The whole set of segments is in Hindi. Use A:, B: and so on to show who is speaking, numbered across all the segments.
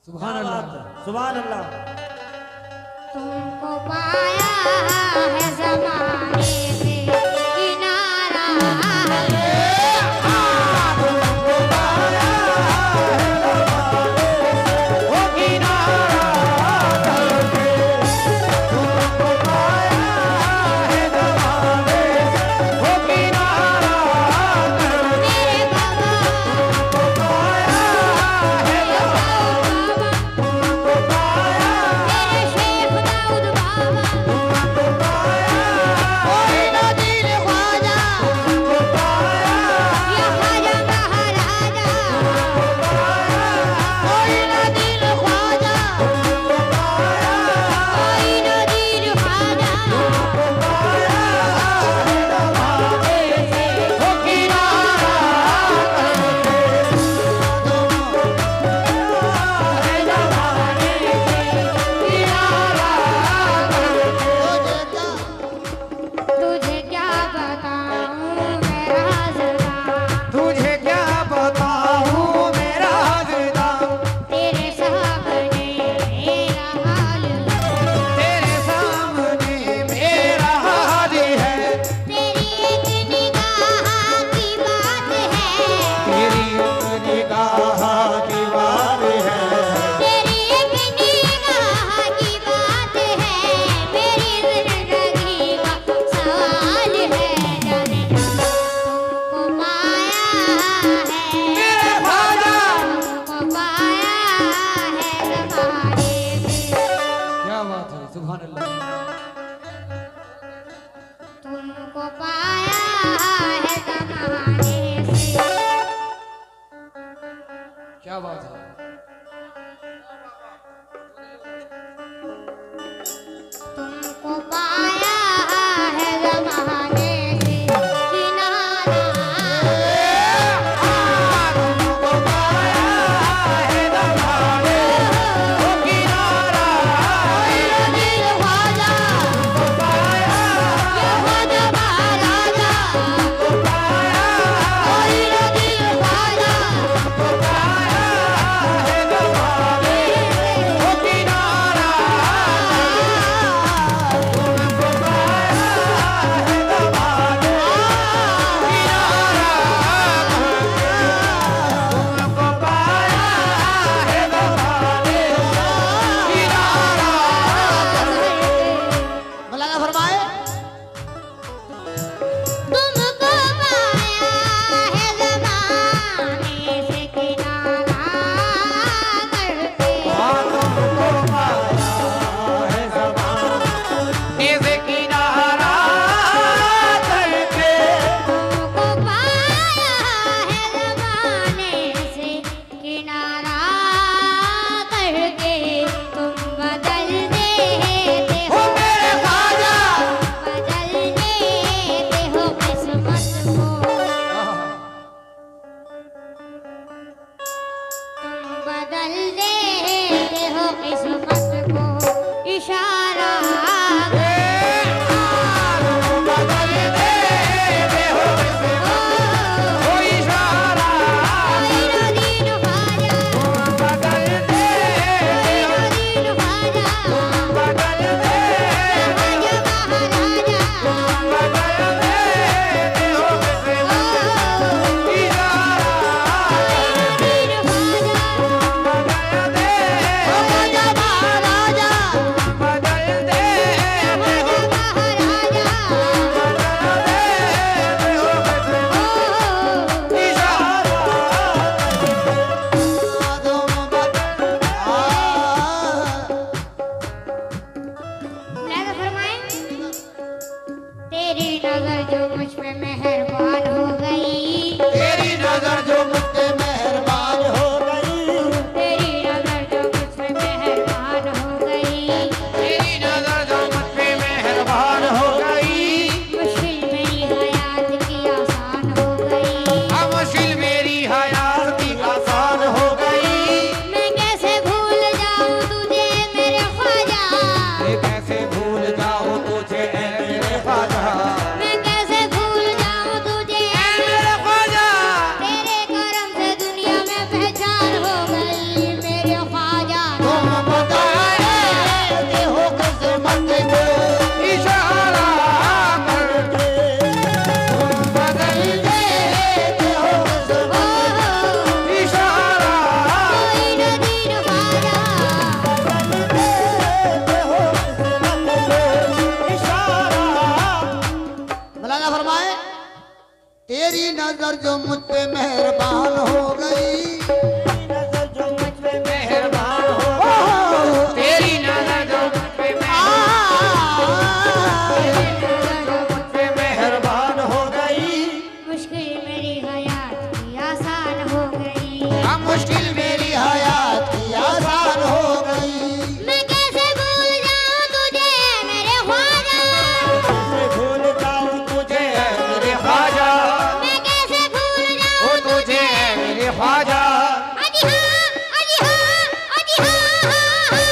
A: सुभान अल्लाह, सुभान अल्लाह।
B: तुमको पाया है ज़माने से किनारा,
A: तुमको पाया है ज़माने से वो किनारा करके, तुमको पाया है ज़माने से वो किनारा करके,
B: मेरे बाबा
A: तुमको पाया है ज़माने, तुमको पाया
B: मेरे शेख दाऊद बाबा,
A: तुमको पाया कोई न दिल ख्वाजा, तुमको पाया
B: या ख्वाजा महाराजा,
A: कोई न दिल ख्वाजा, तुमको पाया
B: कोई न दीर ख्वाजा,
A: तुमको पाया है ज़माने से वो किनारा करके, तुमको पाया है ज़माने से किनारा करके।
B: तुझे क्या बताऊं मेरा ज़रा,
A: तुझे क्या बताऊं मेरा ज़िंदा,
B: तेरे सामने मेरा हाल,
A: तेरे सामने मेरा हाल है,
B: तेरी एक निगाह की बात है,
A: तेरी एक निगाह की बात है,
B: तेरी एक निगाह की बात है, मेरी जिंदगी का सवाल है, जाने जा तुमको पाया है,
A: मेरे ख्वाजा।
B: तुमको पाया है ज़माने से,
A: क्या बात है, सुभान अल्लाह।
B: तुमको पाया है ज़माने से,
A: क्या बात है,
B: तुमको पाया है ज़माने से किनारा,
A: तुमको पाया है ज़माने वो किनारा,
B: दिल ख्वाजा,
A: तुमको पाया
B: या ख्वाजा महाराजा,
A: तुमको पाया
B: कोई न दिल ख्वाजा,
A: तुमको पाया है ज़माने वो किनारा, तुमको पाया है ज़माने तुमको पाया है ज़माने किनारा। मौलाना फरमाए
B: तुमको पाया है ज़माने से किनारा करके,
A: तुमको पाया है ज़माने से किनारा करके,
B: तुमको पाया है ज़माने से किनारा करके, तुम बदल देते
A: हो
B: हो,
A: मेरे ख्वाजा।
B: बदल देते हो किस्मत को, तुम बदल देते हो किस्मत को, इशारा
A: बदल देते हो वो इशारा,
B: कोई न दीन ख्वाजा,
A: बदल देते हो,
B: दीन ख्वाजा,
A: बदल देते
B: ख्वाजा महाराजा,
A: बदल देते हो इशारा,
B: दीन ख्वाजा,
A: बदल देते हो ख्वाजा महाराजा। अब मुश्किल मेरी हयात की आसान हो गई।
B: मैं कैसे भूल जाऊं तुझे मेरे ख्वाजा,
A: कैसे भूल जाऊं तुझे मेरे ख्वाजा,
B: मैं कैसे भूल जाऊं
A: ओ तुझे मेरे ख्वाजा।
B: अजी हाँ, अजी हाँ, अजी हाँ, हाँ, हाँ।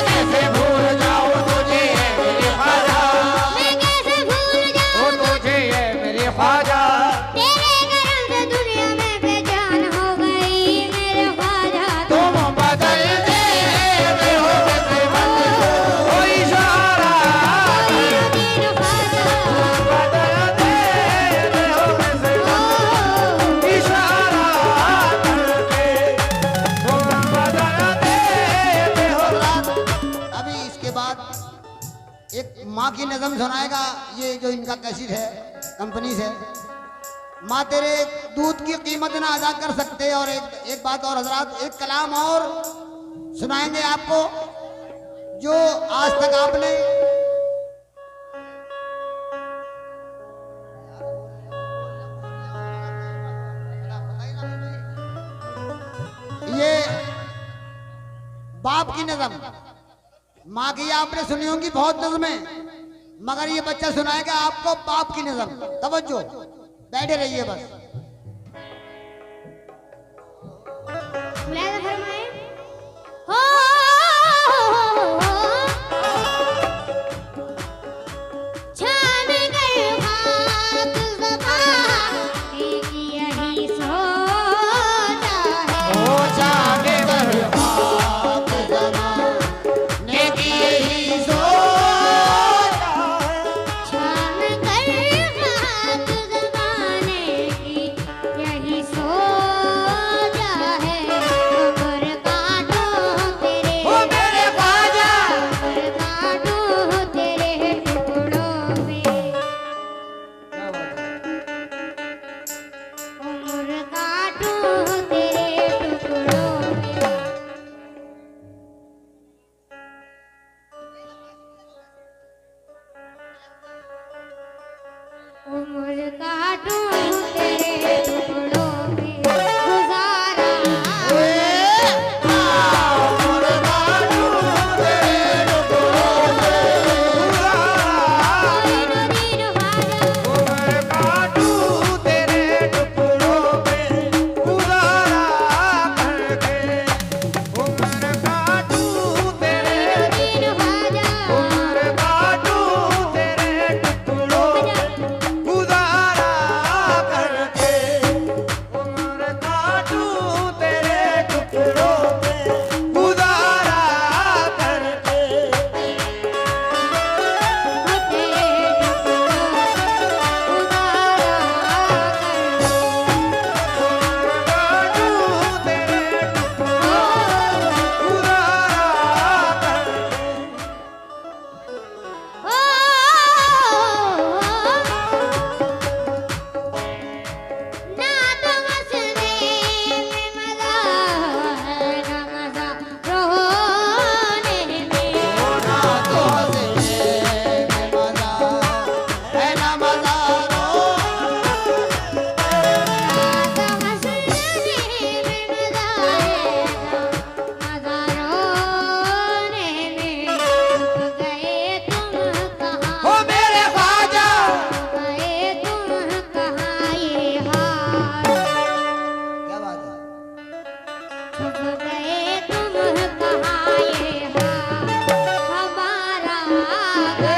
A: कैसे भूल जाऊं तुझे मेरे ख्वाजा,
B: मैं कैसे भूल
A: ओ
B: जाऊं
A: तुझे मेरे ख्वाजा।
B: तेरे करम से दुनिया में बेजान हो गई मेरे ख्वाजा।
A: तुम बदल दे हो ओ इशारा
B: मेरे ख्वाजा,
A: बदल दे हो इशारा करके तुम बदल दे हो। अभी इसके बाद एक माँ की नज़म सुनाएगा, ये जो इनका कैसेट है कंपनी से। माँ तेरे दूध की कीमत ना अदा कर सकते। और एक बात और हजरात, एक कलाम और सुनाएंगे आपको जो आज तक आपने ये बाप की नज़म, माँ की आपने सुनी होंगी बहुत नज़में, मगर ये बच्चा सुनाएगा आपको बाप की नज़म। तवज्जो, बैठे रहिए बस।
B: मुलायजा फरमाए। हो छान कर खाक ज़बानी की यही सोचा है।
A: ओ जाने दर खाक ज़माने की यही सोचा है।
B: छान कर खाक ज़बानी की यही सोचा है। उम्र काटो तेरे,
A: ओ मेरे ख्वाजा,
B: उम्र काटो तेरे टुकड़ों में, उम्र काटो तेरे टुकड़ों में। उम्र काटो तेरे टुकड़ों में, गुजारा
A: उम्र काटूं तेरे टुकड़ों में,
B: दीन ख्वाजा।
A: उम्र काटूं तेरे टुकड़ों में, गुजारा करके। उम्र काटूं तेरे,
B: दीन ख्वाजा।
A: उम्र काटूं तेरे टुकड़ों में, गुजारा करके। उम्र काटूं तेरे टुकड़ों में, गुजारा करके। क्या बात है?
B: छुप गए तुम कहाँ ये हाल हमारा
A: हमारा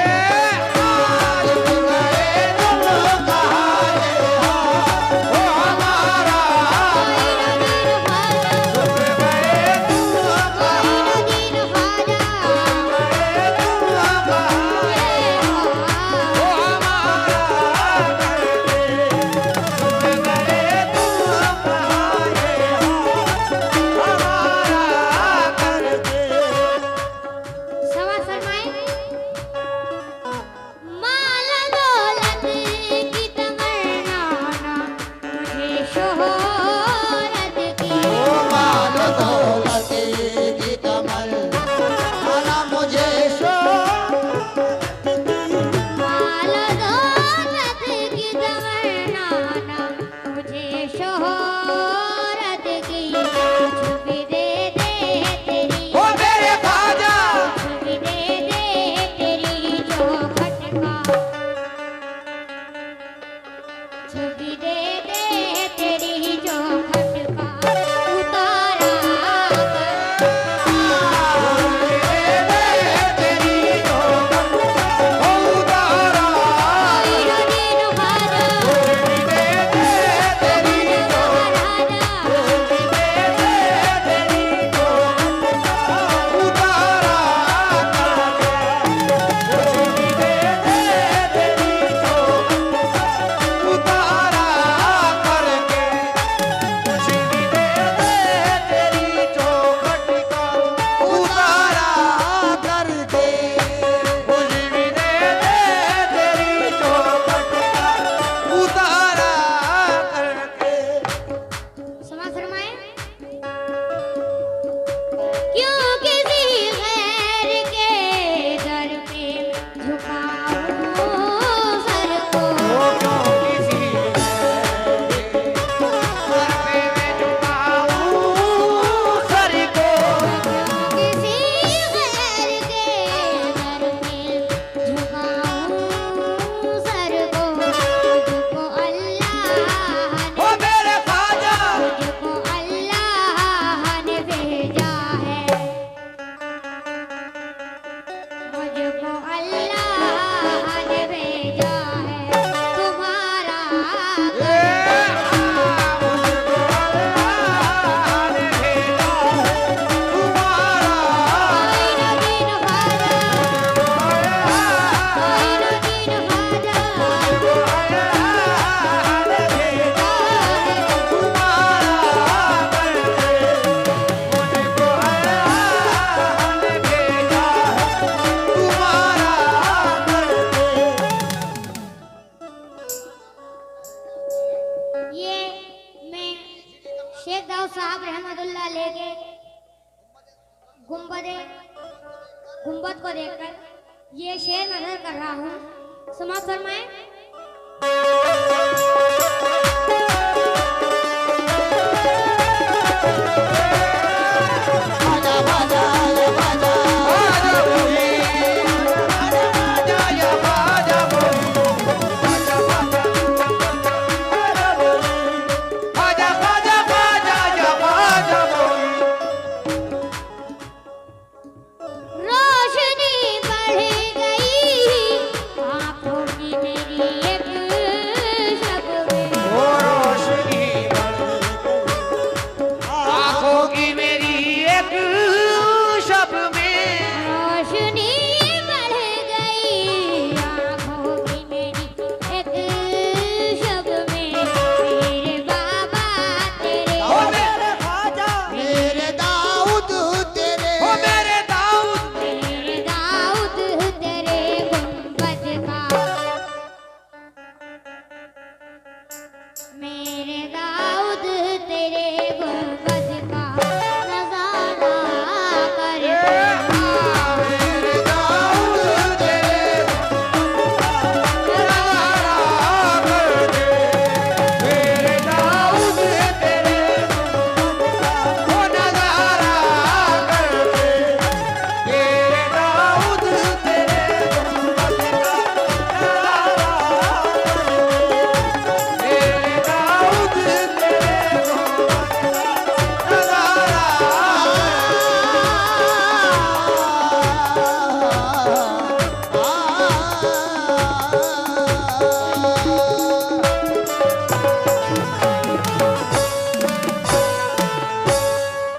B: रहमतुल्लाह लेके गुंबद को देखकर ये शेर नजर कर रहा हूँ। समाप्त फरमाएं।